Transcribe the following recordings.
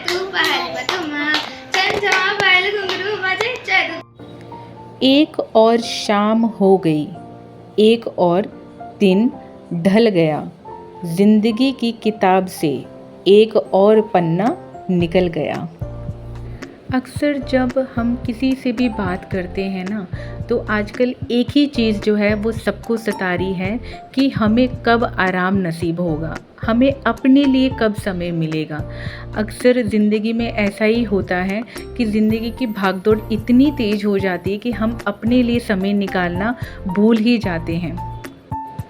तू पहल बतुमा चंचमा बैल घुंघरू बजे चैतु। एक और शाम हो गई, एक और दिन ढल गया, जिंदगी की किताब से एक और पन्ना निकल गया। अक्सर जब हम किसी से भी बात करते हैं ना, तो आजकल एक ही चीज़ जो है वो सबको सता रही है कि हमें कब आराम नसीब होगा, हमें अपने लिए कब समय मिलेगा। अक्सर ज़िंदगी में ऐसा ही होता है कि ज़िंदगी की भागदौड़ इतनी तेज़ हो जाती है कि हम अपने लिए समय निकालना भूल ही जाते हैं।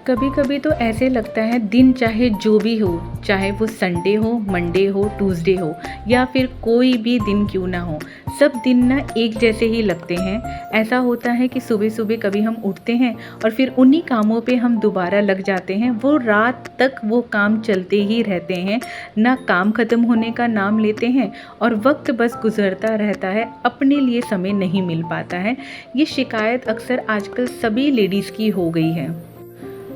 कभी कभी तो ऐसे लगता है दिन चाहे जो भी हो, चाहे वो संडे हो, मंडे हो, ट्यूसडे हो या फिर कोई भी दिन क्यों ना हो, सब दिन ना एक जैसे ही लगते हैं। ऐसा होता है कि सुबह सुबह कभी हम उठते हैं और फिर उन्हीं कामों पे हम दोबारा लग जाते हैं। वो रात तक वो काम चलते ही रहते हैं, ना काम ख़त्म होने का नाम लेते हैं और वक्त बस गुजरता रहता है, अपने लिए समय नहीं मिल पाता है। ये शिकायत अक्सर आजकल सभी लेडीज़ की हो गई है।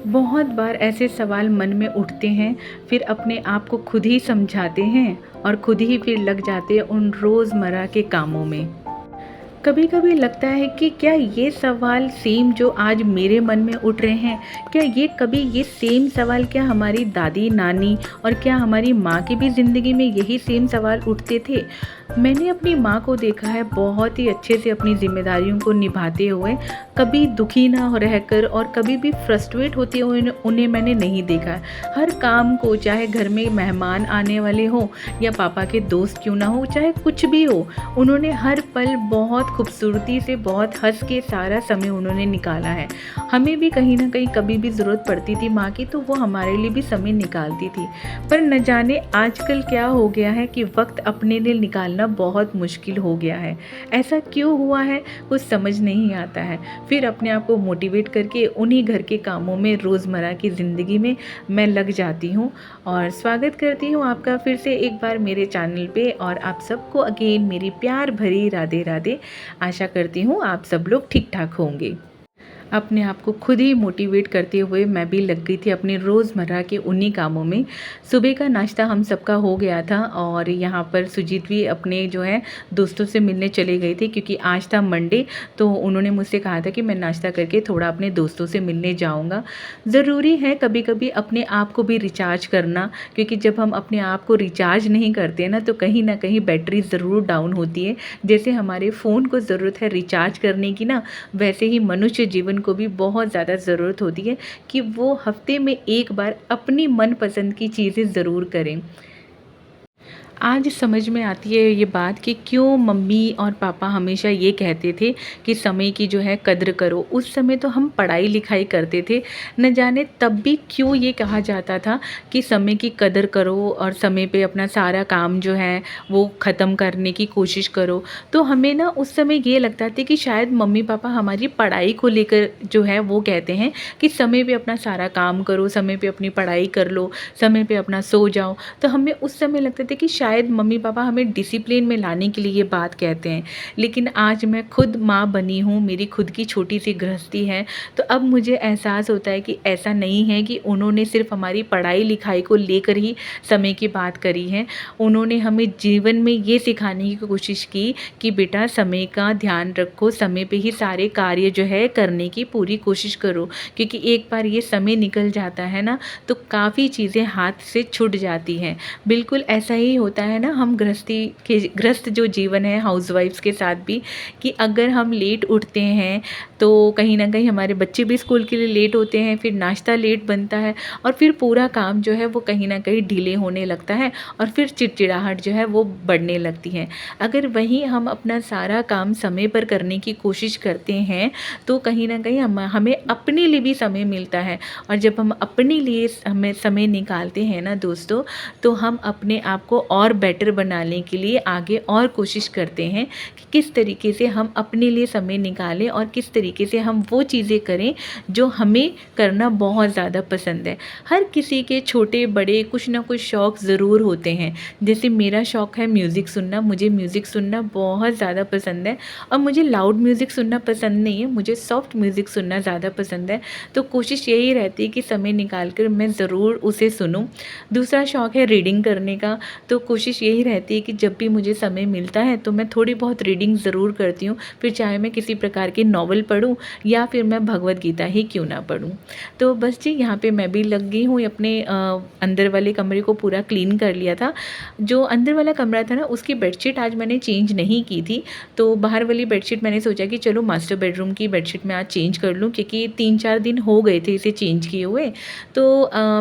बहुत बार ऐसे सवाल मन में उठते हैं, फिर अपने आप को खुद ही समझाते हैं और खुद ही फिर लग जाते हैं उन रोज़मर्रा के कामों में। कभी कभी लगता है कि क्या ये सवाल सेम जो आज मेरे मन में उठ रहे हैं, क्या ये सेम सवाल क्या हमारी दादी नानी और क्या हमारी माँ की भी ज़िंदगी में यही सेम सवाल उठते थे। मैंने अपनी माँ को देखा है बहुत ही अच्छे से अपनी जिम्मेदारियों को निभाते हुए, कभी दुखी ना रहकर और कभी भी फ्रस्ट्रेट होते हुए उन्हें मैंने नहीं देखा है। हर काम को, चाहे घर में मेहमान आने वाले हो या पापा के दोस्त क्यों ना हो, चाहे कुछ भी हो, उन्होंने हर पल बहुत खूबसूरती से, बहुत हंस के सारा समय उन्होंने निकाला है। हमें भी कहीं ना कहीं कभी भी ज़रूरत पड़ती थी माँ की, तो वो हमारे लिए भी समय निकालती थी। पर न जाने आजकल क्या हो गया है कि वक्त अपने लिए निकालना बहुत मुश्किल हो गया है। ऐसा क्यों हुआ है कुछ समझ नहीं आता है। फिर अपने आप को मोटिवेट करके उन्हीं घर के कामों में, रोज़मर्रा की ज़िंदगी में मैं लग जाती हूँ। और स्वागत करती हूँ आपका फिर से एक बार मेरे चैनल पे, और आप सबको अगेन मेरी प्यार भरी राधे राधे। आशा करती हूँ आप सब लोग ठीक ठाक होंगे। अपने आप को खुद ही मोटिवेट करते हुए मैं भी लग गई थी अपने रोज़मर्रा के उन्हीं कामों में। सुबह का नाश्ता हम सबका हो गया था और यहाँ पर सुजीत भी अपने जो है दोस्तों से मिलने चले गए थे, क्योंकि आज था मंडे। तो उन्होंने मुझसे कहा था कि मैं नाश्ता करके थोड़ा अपने दोस्तों से मिलने जाऊँगा। ज़रूरी है कभी कभी अपने आप को भी रिचार्ज करना, क्योंकि जब हम अपने आप को रिचार्ज नहीं करते ना, तो कहीं ना कहीं बैटरी ज़रूर डाउन होती है। जैसे हमारे फ़ोन को ज़रूरत है रिचार्ज करने की ना, वैसे ही मनुष्य जीवन को भी बहुत ज़्यादा ज़रूरत होती है कि वो हफ्ते में एक बार अपनी मनपसंद की चीज़ें ज़रूर करें। आज समझ में आती है ये बात कि क्यों मम्मी और पापा हमेशा ये कहते थे कि समय की जो है कद्र करो। उस समय तो हम पढ़ाई लिखाई करते थे, न जाने तब भी क्यों ये कहा जाता था कि समय की कद्र करो और समय पे अपना सारा काम जो है वो ख़त्म करने की कोशिश करो। तो हमें ना उस समय ये लगता था कि शायद मम्मी पापा हमारी पढ़ाई को लेकर जो है वो कहते हैं कि समय पे अपना सारा काम करो, समय पे अपनी पढ़ाई कर लो, समय पे अपना सो जाओ। तो हमें उस समय लगता था कि शायद मम्मी पापा हमें डिसिप्लिन में लाने के लिए ये बात कहते हैं। लेकिन आज मैं खुद माँ बनी हूँ, मेरी खुद की छोटी सी गृहस्थी है, तो अब मुझे एहसास होता है कि ऐसा नहीं है कि उन्होंने सिर्फ हमारी पढ़ाई लिखाई को लेकर ही समय की बात करी है। उन्होंने हमें जीवन में ये सिखाने की कोशिश की कि बेटा समय का ध्यान रखो, समय पे ही सारे कार्य जो है करने की पूरी कोशिश करो, क्योंकि एक बार ये समय निकल जाता है ना, तो काफ़ी चीज़ें हाथ से छूट जाती हैं। बिल्कुल ऐसा ही होता है ना, हम गृहस्थ जो जीवन है हाउसवाइफ्स के साथ भी, कि अगर हम लेट उठते हैं तो कहीं ना कहीं हमारे बच्चे भी स्कूल के लिए लेट होते हैं, फिर नाश्ता लेट बनता है और फिर पूरा काम जो है वो कहीं ना कहीं डिले होने लगता है और फिर चिड़चिड़ाहट जो है वो बढ़ने लगती है। अगर वहीं हम अपना सारा काम समय पर करने की कोशिश करते हैं तो कहीं ना कहीं हमें अपने लिए भी समय मिलता है। और जब हम अपने लिए हमें समय निकालते हैं ना दोस्तों, तो हम अपने आप को और बेटर बनाने के लिए आगे और कोशिश करते हैं कि किस तरीके से हम अपने लिए समय निकालें और किस तरीके से हम वो चीज़ें करें जो हमें करना बहुत ज़्यादा पसंद है। हर किसी के छोटे बड़े कुछ ना कुछ शौक़ ज़रूर होते हैं। जैसे मेरा शौक़ है म्यूज़िक सुनना, मुझे म्यूज़िक सुनना बहुत ज़्यादा पसंद है। और मुझे लाउड म्यूज़िक सुनना पसंद नहीं है, मुझे सॉफ्ट म्यूज़िक सुनना ज़्यादा पसंद है। तो कोशिश यही रहती है कि समय निकाल कर मैं ज़रूर उसे सुनूँ। दूसरा शौक़ है रीडिंग करने का, तो कोशिश यही रहती है कि जब भी मुझे समय मिलता है तो मैं थोड़ी बहुत रीडिंग ज़रूर करती हूँ, फिर चाहे मैं किसी प्रकार की नॉवल पढूँ या फिर मैं भगवद गीता ही क्यों ना पढूँ। तो बस जी यहाँ पे मैं भी लग गई हूँ अपने अंदर वाले कमरे को पूरा क्लीन कर लिया था। जो अंदर वाला कमरा था ना उसकी बेडशीट आज मैंने चेंज नहीं की थी, तो बाहर वाली बेडशीट मैंने सोचा कि चलो मास्टर बेडरूम की बेडशीट मैं आज चेंज कर लूँ, क्योंकि 3-4 दिन हो गए थे इसे चेंज किए हुए। तो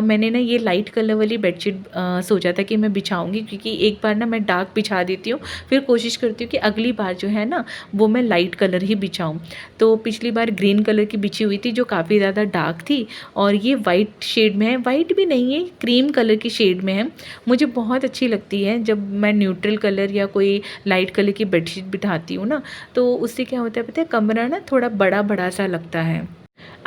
मैंने ना ये लाइट कलर वाली बेडशीट सोचा था कि मैं बिछाऊँगी, क्योंकि एक बार ना मैं डार्क बिछा देती हूँ, फिर कोशिश करती हूँ कि अगली बार जो है ना वो मैं लाइट कलर ही बिछाऊँ। तो पिछली बार ग्रीन कलर की बिछी हुई थी जो काफ़ी ज़्यादा डार्क थी, और ये वाइट शेड में है, वाइट भी नहीं है, क्रीम कलर की शेड में है। मुझे बहुत अच्छी लगती है जब मैं न्यूट्रल कलर या कोई लाइट कलर की बेडशीट बिठाती हूँ ना, तो उससे क्या होता है पता है, कमरा ना थोड़ा बड़ा बड़ा सा लगता है।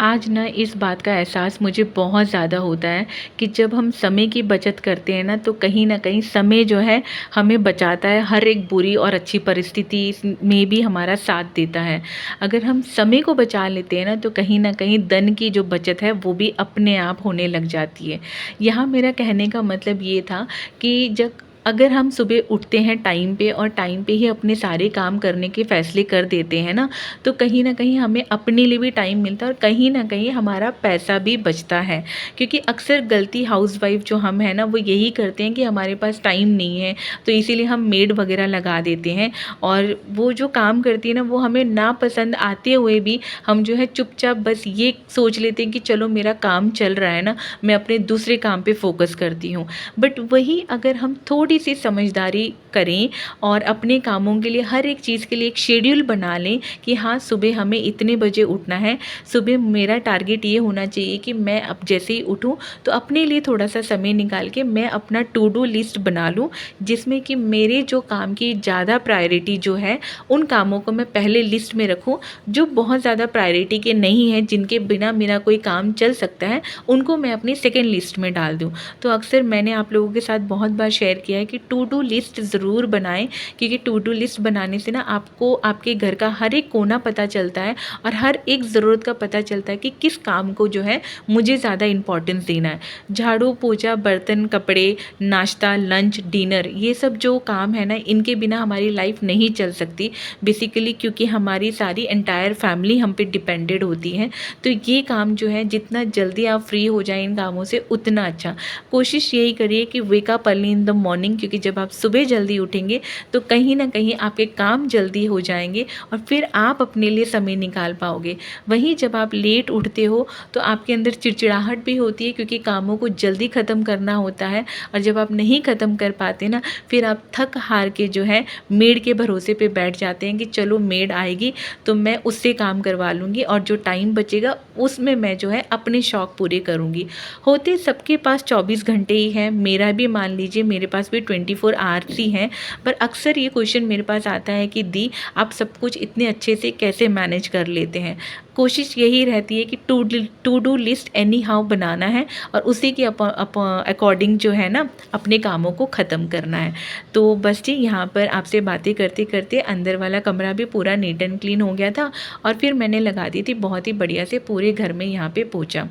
आज ना इस बात का एहसास मुझे बहुत ज़्यादा होता है कि जब हम समय की बचत करते हैं ना, तो कहीं न कहीं समय जो है हमें बचाता है, हर एक बुरी और अच्छी परिस्थिति में भी हमारा साथ देता है। अगर हम समय को बचा लेते हैं ना, तो कहीं न कहीं धन की जो बचत है वो भी अपने आप होने लग जाती है। यहाँ मेरा कहने का मतलब ये था कि जब अगर हम सुबह उठते हैं टाइम पे और टाइम पे ही अपने सारे काम करने के फ़ैसले कर देते हैं ना, तो कहीं न कहीं हमें अपने लिए भी टाइम मिलता है और कहीं न कहीं हमारा पैसा भी बचता है। क्योंकि अक्सर गलती हाउसवाइफ़ जो हम हैं ना, वो यही करते हैं कि हमारे पास टाइम नहीं है, तो इसीलिए हम मेड वग़ैरह लगा देते हैं, और वो जो काम करती है ना, वो हमें नापसंद आते हुए भी हम जो है चुपचाप बस ये सोच लेते हैं कि चलो मेरा काम चल रहा है ना, मैं अपने दूसरे काम पे फ़ोकस करती हूँ। बट वही अगर हम थोड़ी-सी समझदारी करें और अपने कामों के लिए, हर एक चीज़ के लिए एक शेड्यूल बना लें कि हाँ, सुबह हमें इतने बजे उठना है, सुबह मेरा टारगेट ये होना चाहिए कि मैं अब जैसे ही उठूँ तो अपने लिए थोड़ा-सा समय निकाल के मैं अपना टू डू लिस्ट बना लूँ, जिसमें कि मेरे जो काम की ज़्यादा प्रायोरिटी जो है, उन कामों को मैं पहले लिस्ट में रखूँ, जो बहुत ज़्यादा प्रायोरिटी के नहीं हैं, जिनके बिना मेरा कोई काम चल सकता है, उनको मैं अपनी सेकंड लिस्ट में डाल दूँ। तो अक्सर मैंने आप लोगों के साथ बहुत बार शेयर किया है कि टू डू लिस्ट ज़रूर बनाएं, क्योंकि टू डू लिस्ट बनाने से ना आपको आपके घर का हर एक कोना पता चलता है और हर एक ज़रूरत का पता चलता है कि किस काम को जो है मुझे ज़्यादा इम्पोर्टेंस देना है। झाड़ू पोछा, बर्तन, कपड़े, नाश्ता, लंच, डिनर, ये सब जो काम है ना, इनके बिना हमारी लाइफ नहीं चल सकती बेसिकली, क्योंकि हमारी सारी एंटायर फैमिली हम पे डिपेंडेड होती है। तो ये काम जो है, जितना जल्दी आप फ्री हो जाएं इन कामों से, उतना अच्छा। कोशिश यही करिए कि wake up early in the morning, क्योंकि जब आप सुबह जल्दी उठेंगे तो कहीं ना कहीं आपके काम जल्दी हो जाएंगे और फिर आप अपने लिए समय निकाल पाओगे। वहीं जब आप लेट उठते हो तो आपके अंदर चिड़चिड़ाहट भी होती है, क्योंकि कामों को जल्दी ख़त्म करना होता है, और जब आप नहीं ख़त्म कर पाते ना, फिर आप थक हार के जो है मेड के भरोसे पे बैठ जाते हैं कि चलो मेड आएगी तो मैं उससे काम करवा लूँगी, और जो टाइम बचेगा उसमें मैं जो है अपने शौक़ पूरे करूँगी। होते सबके पास 24 घंटे ही हैं, मेरा भी मान लीजिए मेरे पास भी 24 आवर्स ही हैं, पर अक्सर ये क्वेश्चन मेरे पास आता है कि दी, आप सब कुछ इतने अच्छे से कैसे मैनेज कर लेते हैं। कोशिश यही रहती है कि to do list anyhow बनाना है और उसी के अकॉर्डिंग जो है ना अपने कामों को ख़त्म करना है। तो बस जी, यहाँ पर आपसे बातें करते करते अंदर वाला कमरा भी पूरा नीट एंड क्लीन हो गया था, और फिर मैंने लगा दी थी बहुत ही बढ़िया से पूरे घर में यहाँ पे पोंछा।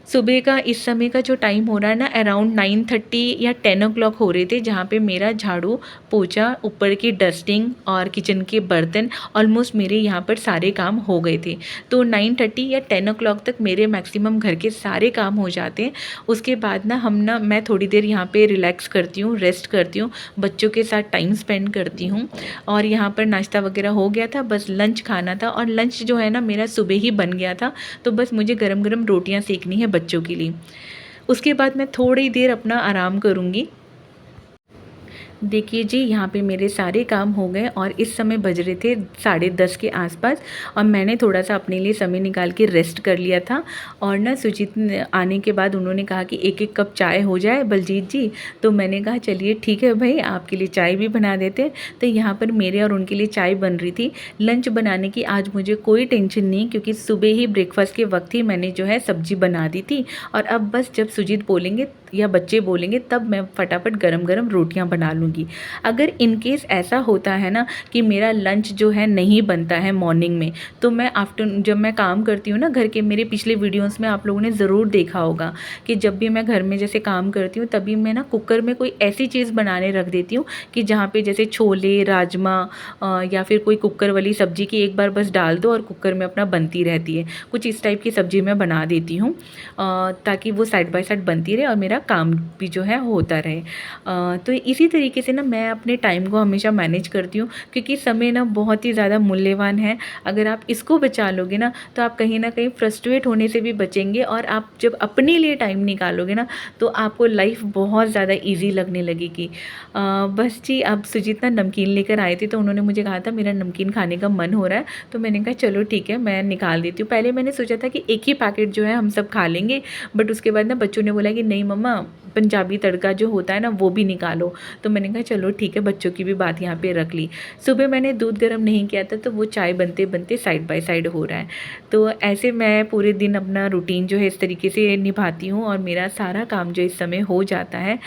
सुबह का इस समय का जो टाइम हो रहा है ना, अराउंड 9:30 या 10 ओ क्लॉक हो रहे थे, जहाँ पे मेरा झाड़ू पोछा, ऊपर की डस्टिंग और किचन के बर्तन, ऑलमोस्ट मेरे यहाँ पर सारे काम हो गए थे। तो 9:30 या 10 ओ क्लॉक तक मेरे मैक्सिमम घर के सारे काम हो जाते हैं। उसके बाद ना मैं थोड़ी देर यहाँ पे रिलैक्स करती हूँ, रेस्ट करती हूँ, बच्चों के साथ टाइम स्पेंड करती हूँ, और यहाँ पर नाश्ता वगैरह हो गया था, बस लंच खाना था, और लंच जो है ना मेरा सुबह ही बन गया था, तो बस मुझे गरम गरम रोटियाँ सेकनी है बच्चों के लिए। उसके बाद मैं थोड़ी देर अपना आराम करूँगी। देखिए जी, यहाँ पे मेरे सारे काम हो गए और इस समय बज रहे थे 10:30 के आसपास, और मैंने थोड़ा सा अपने लिए समय निकाल के रेस्ट कर लिया था। और ना सुजीत आने के बाद उन्होंने कहा कि एक एक कप चाय हो जाए बलजीत जी, तो मैंने कहा चलिए ठीक है भाई, आपके लिए चाय भी बना देते हैं। तो यहाँ पर मेरे और उनके लिए चाय बन रही थी। लंच बनाने की आज मुझे कोई टेंशन नहीं, क्योंकि सुबह ही ब्रेकफास्ट के वक्त ही मैंने जो है सब्जी बना दी थी, और अब बस जब सुजीत बोलेंगे या बच्चे बोलेंगे तब मैं फटाफट गरम गरम रोटियाँ बना लूँगी। बनूँगी। अगर इन केस ऐसा होता है ना कि मेरा लंच जो है नहीं बनता है मॉर्निंग में, तो मैं आफ्टरनून जब मैं काम करती हूँ ना घर के, मेरे पिछले वीडियोस में आप लोगों ने ज़रूर देखा होगा कि जब भी मैं घर में जैसे काम करती हूँ तभी मैं ना कुकर में कोई ऐसी चीज़ बनाने रख देती हूँ कि जहाँ पे जैसे छोले, राजमा या फिर कोई कुकर वाली सब्ज़ी की एक बार बस डाल दो और कुकर में अपना बनती रहती है। कुछ इस टाइप की सब्ज़ी मैं बना देती हूँ ताकि वो साइड बाय साइड बनती रहे और मेरा काम भी जो है होता रहे। तो इसी तरीके से ना मैं अपने टाइम को हमेशा मैनेज करती हूँ, क्योंकि समय ना बहुत ही ज़्यादा मूल्यवान है। अगर आप इसको बचा लोगे ना तो आप कहीं ना कहीं फ्रस्ट्रेट होने से भी बचेंगे, और आप जब अपने लिए टाइम निकालोगे ना तो आपको लाइफ बहुत ज़्यादा ईजी लगने लगेगी। बस जी, अब सुजीत ना नमकीन लेकर आए थे तो उन्होंने मुझे कहा था मेरा नमकीन खाने का मन हो रहा है, तो मैंने कहा चलो ठीक है मैं निकाल देती हूँ। पहले मैंने सोचा था कि एक ही पैकेट जो है हम सब खा लेंगे, बट उसके बाद ना बच्चों ने बोला कि नहीं मम्मा, पंजाबी तड़का जो होता है ना वो भी निकालो। तो मैंने कहा चलो ठीक है, बच्चों की भी बात यहाँ पे रख ली। सुबह मैंने दूध गर्म नहीं किया था तो वो चाय बनते बनते साइड बाय साइड हो रहा है। तो ऐसे मैं पूरे दिन अपना रूटीन जो है इस तरीके से निभाती हूँ और मेरा सारा काम जो इस समय हो जाता है।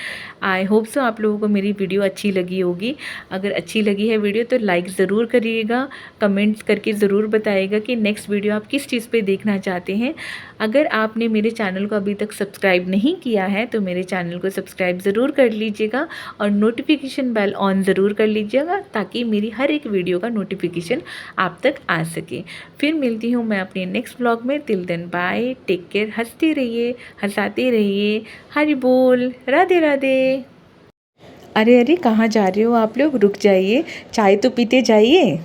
आई होप सो आप लोगों को मेरी वीडियो अच्छी लगी होगी। अगर अच्छी लगी है वीडियो तो लाइक ज़रूर करिएगा, कमेंट्स करके ज़रूर बताइएगा कि नेक्स्ट वीडियो आप किस चीज़ पे देखना चाहते हैं। अगर आपने मेरे चैनल को अभी तक सब्सक्राइब नहीं किया है तो मेरे चैनल को सब्सक्राइब ज़रूर कर लीजिएगा और नोटिफिकेशन बेल ऑन ज़रूर कर लीजिएगा ताकि मेरी हर एक वीडियो का नोटिफिकेशन आप तक आ सके। फिर मिलती हूँ मैं अपने नेक्स्ट व्लॉग में। Till then bye, take care, हंसते रहिए, हंसाते रहिए। हरि बोल, राधे राधे। अरे अरे, कहाँ जा रहे हो आप लोग? रुक जाइए, चाय तो पीते जाइए।